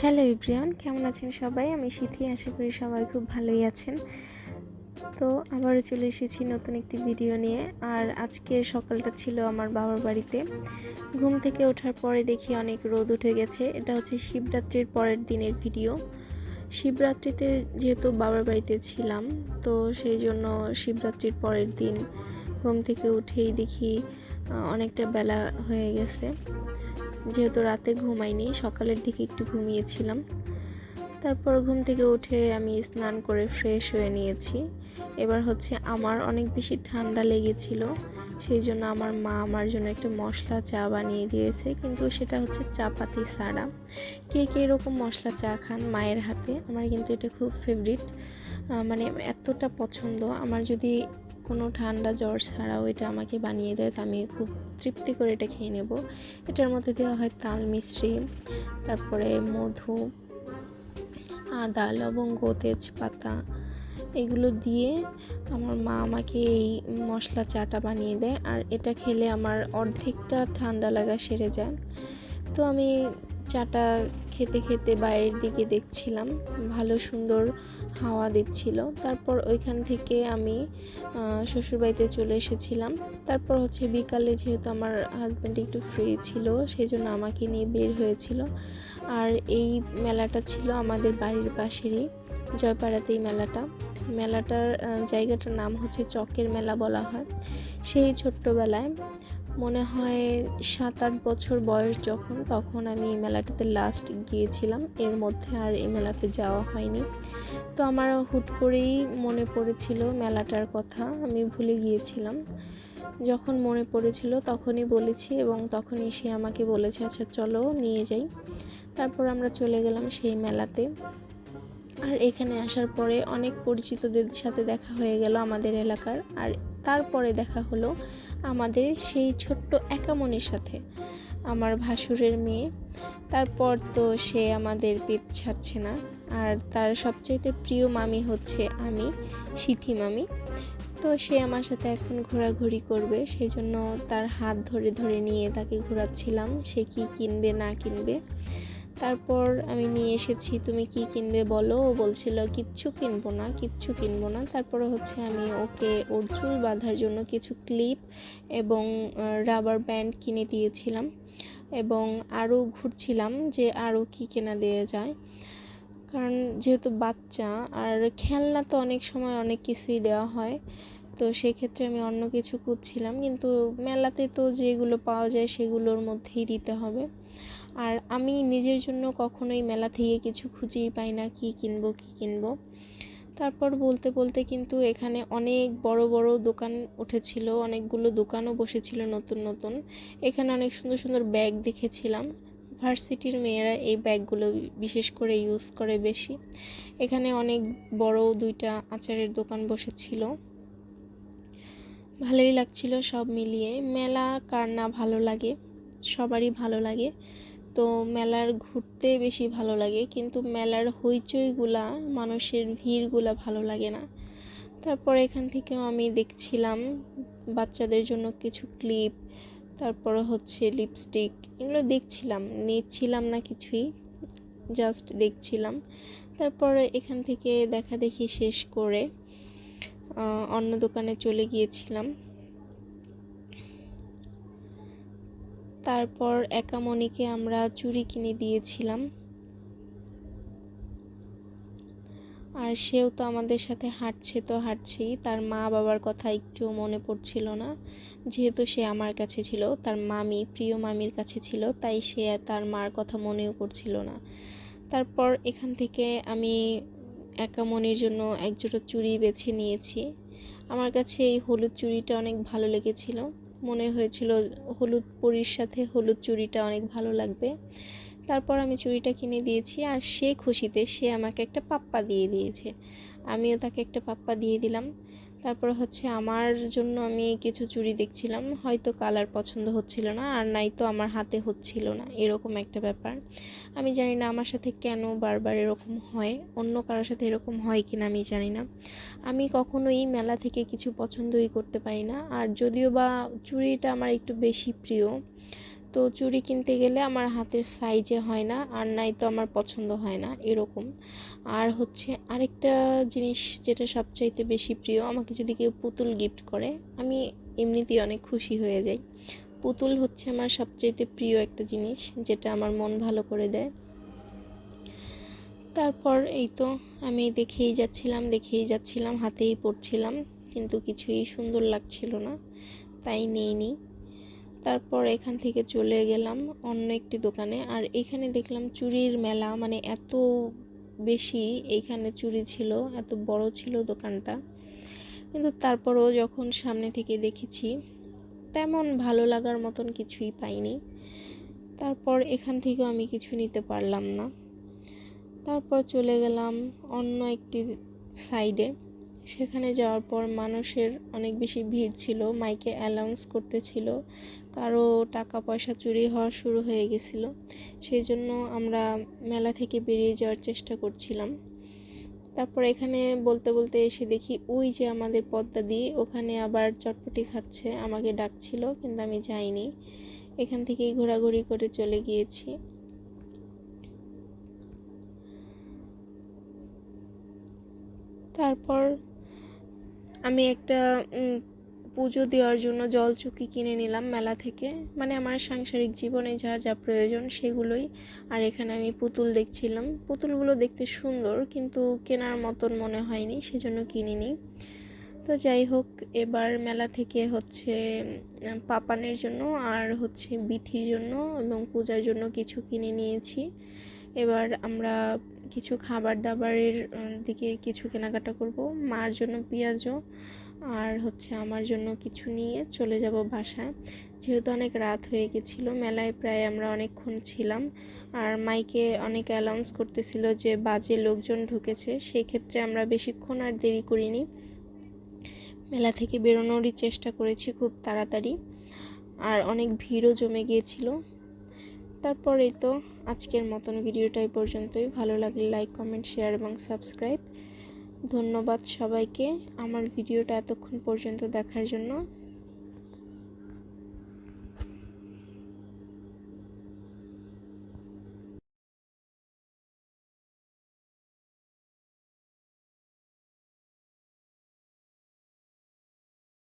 Hello everyone, কেমন আছেন সবাই? আমি সিথি, আশা করি সবাই খুব ভালোই আছেন। তো আবারও চলে এসেছি নতুন একটি ভিডিও নিয়ে। আর আজকের সকালটা ছিল আমার বাবার বাড়িতে। ঘুম থেকে ওঠার পরে দেখি অনেক রোদ উঠে গেছে। এটা হচ্ছে শিবরাত্রির পরের দিনের ভিডিও। শিবরাত্রিতে যেহেতু বাবার বাড়িতে ছিলাম, তো সেই জন্য শিবরাত্রির পরের দিন ঘুম থেকে উঠেই দেখি অনেকটা বেলা হয়ে গেছে। যেহেতু রাতে ঘুমাইনি, সকালের দিকে একটু ঘুমিয়েছিলাম। তারপর ঘুম থেকে উঠে আমি স্নান করে ফ্রেশ হয়ে নিয়েছি। এবার হচ্ছে আমার অনেক বেশি ঠান্ডা লেগেছিল, সেই জন্য আমার মা আমার জন্য একটা মশলা চা বানিয়ে দিয়েছে, কিন্তু সেটা হচ্ছে চা পাতি ছাড়া। কে কে এরকম মশলা চা খান মায়ের হাতে? আমার কিন্তু এটা খুব ফেভারিট, মানে এতটা পছন্দ। আমার যদি কোনো ঠান্ডা জ্বর ছাড়াও এটা আমাকে বানিয়ে দেয়, তো আমি খুব তৃপ্তি করে এটা খেয়ে নেব। এটার মধ্যে দেওয়া হয় তাল মিশ্রি, তারপরে মধু, আদা, লবঙ্গ, তেজপাতা, এগুলো দিয়ে আমার মা আমাকে এই মশলা চাটা বানিয়ে দেয়। আর এটা খেলে আমার অর্ধেকটা ঠান্ডা লাগা সেরে যায়। তো আমি চাটা খেতে খেতে বাইরের দিকে দেখছিলাম, ভালো সুন্দর হাওয়া দিচ্ছিল। তারপর ওইখান থেকে আমি শ্বশুরবাড়িতে চলে এসেছিলাম। তারপর হচ্ছে বিকালে, যেহেতু আমার হাজব্যান্ড একটু ফ্রি ছিল, সেই জন্য আমাকে নিয়ে বের হয়েছিল। আর এই মেলাটা ছিল আমাদের বাড়ির পাশেরই, জয়পাড়াতেই মেলাটার জায়গাটার নাম হচ্ছে চকের মেলা বলা হয়। সেই ছোট্টবেলায় মনে হয় 7-8 বছর বয়স যখন, তখন আমি এই মেলাটাতে লাস্ট গিয়েছিলাম। এর মধ্যে আর এই মেলাতে যাওয়া হয়নি। তো আমার হুট করেই মনে পড়েছিল মেলাটার কথা, আমি ভুলে গিয়েছিলাম। যখন মনে পড়েছিল তখনই বলেছি, এবং তখনই সে আমাকে বলেছে আচ্ছা চলো নিয়ে যাই। তারপর আমরা চলে গেলাম সেই মেলাতে। আর এখানে আসার পরে অনেক পরিচিতদের সাথে দেখা হয়ে গেল আমাদের এলাকার। আর তারপরে দেখা হলো আমাদের সেই ছোট্ট একামনির সাথে, আমার ভাসুরের মেয়ে। তারপর তো সে আমাদের পেট ছাড়ছে না। আর তার সবচাইতে প্রিয় মামি হচ্ছে আমি, সিথি মামি। তো সে আমার সাথে এখন ঘোরাঘুরি করবে, সেই জন্য তার হাত ধরে ধরে নিয়ে তাকে ঘোরাচ্ছিলাম, সে কি কিনবে না কিনবে। তারপর আমি নিয়ে এসেছি, তুমি কি কিনবে বলো। ও বলছিল কিচ্ছু কিনবো না, কিচ্ছু কিনবো না। তারপরে হচ্ছে আমি ওকে ওর চুল বাঁধার জন্য কিছু ক্লিপ এবং রাবার ব্যান্ড কিনে দিয়েছিলাম, এবং আরও ঘুরছিলাম যে আরও কি কেনা দেওয়া যায়। কারণ যেহেতু বাচ্চা, আর খেলনা তো অনেক সময় অনেক কিছুই দেওয়া হয়, তো সেক্ষেত্রে আমি অন্য কিছু খুঁজছিলাম, কিন্তু মেলাতে তো যেগুলো পাওয়া যায় সেগুলোর মধ্যেই দিতে হবে। আর আমি নিজের জন্য কখনোই মেলা থেকে কিছু খুঁজেই পাই না কি কিনবো। তারপর বলতে বলতে কিন্তু এখানে অনেক বড় বড় দোকান উঠেছিল, অনেকগুলো দোকানও বসেছিল নতুন নতুন। এখানে অনেক সুন্দর সুন্দর ব্যাগ দেখেছিলাম। ভার্সিটির মেয়েরা এই ব্যাগগুলো বিশেষ করে ইউজ করে বেশি। এখানে অনেক বড় 2টা আচারের দোকান বসেছিল, ভালোই লাগছিল সব মিলিয়ে। মেলা কার না ভালো লাগে, সবারই ভালো লাগে। তো মেলার ঘুরতে বেশি ভালো লাগে, কিন্তু মেলার হইচইগুলা, মানুষের ভিড়গুলা ভালো লাগে না। তারপর এখান থেকেও আমি দেখছিলাম বাচ্চাদের জন্য কিছু ক্লিপ, তারপর হচ্ছে লিপস্টিক, এগুলো দেখছিলাম, নিচ্ছিলাম না কিছুই, জাস্ট দেখছিলাম। তারপরে এখান থেকে দেখা দেখি শেষ করে অন্য দোকানে চলে গিয়েছিলাম। তারপর একামনিকে আমরা চুড়ি কিনে দিয়েছিলাম, আর সেও তো আমাদের সাথে হাঁটছেই, তার মা বাবার কথা একটু মনে পড়ছিল না। যেহেতু সে আমার কাছে ছিল, তার মামি, প্রিয় মামির কাছে ছিল, তাই সে তার মার কথা মনেও করছিল না। তারপর এখান থেকে আমি একামনির জন্য একজোড়া চুড়ি বেছে নিয়েছি। আমার কাছে এই হলুদ চুড়িটা অনেক ভালো লেগেছিল, মনে হয়েছিল হলুদ পরির সাথে হলুদ চুড়িটা অনেক ভালো লাগবে। তারপর আমি চুড়িটা কিনে দিয়েছি, আর সে খুশিতে সে আমাকে একটা পাপ্পা দিয়ে দিয়েছে, আমিও তাকে একটা পাপ্পা দিয়ে দিলাম। তারপর হচ্ছে আমার জন্য আমি কিছু চুড়ি দেখছিলাম, হয়তো কালার পছন্দ হচ্ছিল না, আর নাই তো আমার হাতে হচ্ছিল না, এরকম একটা ব্যাপার। আমি জানি না আমার সাথে কেন বারবার এরকম হয়, অন্য কারোর সাথে এরকম হয় কিনা আমি জানি না। আমি কখনোই মেলা থেকে কিছু পছন্দই করতে পারি না। আর যদিও বা চুড়িটা আমার একটু বেশি প্রিয়, তো চুড়ি কিনতে গেলে আমার হাতের সাইজে হয় না, আর নাই তো আমার পছন্দ হয় না এরকম। আর হচ্ছে আরেকটা জিনিস যেটা সবচাইতে বেশি প্রিয়, আমাকে যদি কেউ পুতুল গিফট করে আমি এমনিতেই অনেক খুশি হয়ে যাই। পুতুল হচ্ছে আমার সবচাইতে প্রিয় একটা জিনিস, যেটা আমার মন ভালো করে দেয়। তারপর এই তো আমি দেখেই যাচ্ছিলাম, হাতেই পড়ছিলাম, কিন্তু কিছুই সুন্দর লাগছিল না, তাই নিইনি। তারপর এখান থেকে চলে গেলাম অন্য একটি দোকানে, আর এখানে দেখলাম চুড়ির মেলা, মানে এত বেশি এইখানে চুড়ি ছিল, এত বড় ছিল দোকানটা। কিন্তু তারপরও যখন সামনে থেকে দেখেছি তেমন ভালো লাগার মতন কিছুই পাইনি। তারপর এখান থেকেও আমি কিছু নিতে পারলাম না। তারপর চলে গেলাম অন্য একটি সাইডে। সেখানে যাওয়ার পর মানুষের অনেক বেশি ভিড় ছিল, মাইকে অ্যানাউন্স করতেছিল, কারো টাকা পয়সা চুরি হওয়া শুরু হয়ে গেছিলো। সেই জন্য আমরা মেলা থেকে বেরিয়ে যাওয়ার চেষ্টা করছিলাম। তারপর এখানে বলতে বলতে এসে দেখি ওই যে আমাদের পদ্মা দিয়ে, ওখানে আবার চটপটি খাচ্ছে, আমাকে ডাকছিল কিন্তু আমি যাইনি, এখান থেকেই ঘোরাঘুরি করে চলে গিয়েছি। তারপর আমি একটা পুজো দেওয়ার জন্য জলচুকি কিনে নিলাম মেলা থেকে, মানে আমার সাংসারিক জীবনে যা যা প্রয়োজন সেগুলোই। আর এখানে আমি পুতুল দেখছিলাম, পুতুলগুলো দেখতে সুন্দর কিন্তু কেনার মতন মনে হয়নি, সেজন্য কিনিনি। তো যাই হোক, এবার মেলা থেকে হচ্ছে পাপানের জন্য আর হচ্ছে বিথির জন্য এবং পূজার জন্য কিছু কিনে নিয়েছি। এবার আমরা কিছু খাবার দাবারের দিকে কিছু কেনাকাটা করব, মার জন্য পেঁয়াজও আর হচ্ছে আমার জন্য কিছু নিয়ে চলে যাব বাসায়, যেহেতু অনেক রাত হয়ে গেছিলো। মেলায় প্রায় আমরা অনেকক্ষণ ছিলাম, আর মাইকে অনেক অ্যানাউন্স করতেছিল যে বাজে লোকজন ঢুকেছে, সেই ক্ষেত্রে আমরা বেশিক্ষণ আর দেরি করিনি, মেলা থেকে বেরোনোরই চেষ্টা করেছি খুব তাড়াতাড়ি, আর অনেক ভিড়ও জমে গিয়েছিল। তারপর এই তো আজকের মতন ভিডিওটা এই পর্যন্তই। ভালো লাগলে লাইক, কমেন্ট, শেয়ার এবং সাবস্ক্রাইব। ধন্যবাদ সবাইকে আমার ভিডিওটা এতক্ষণ পর্যন্ত দেখার জন্য।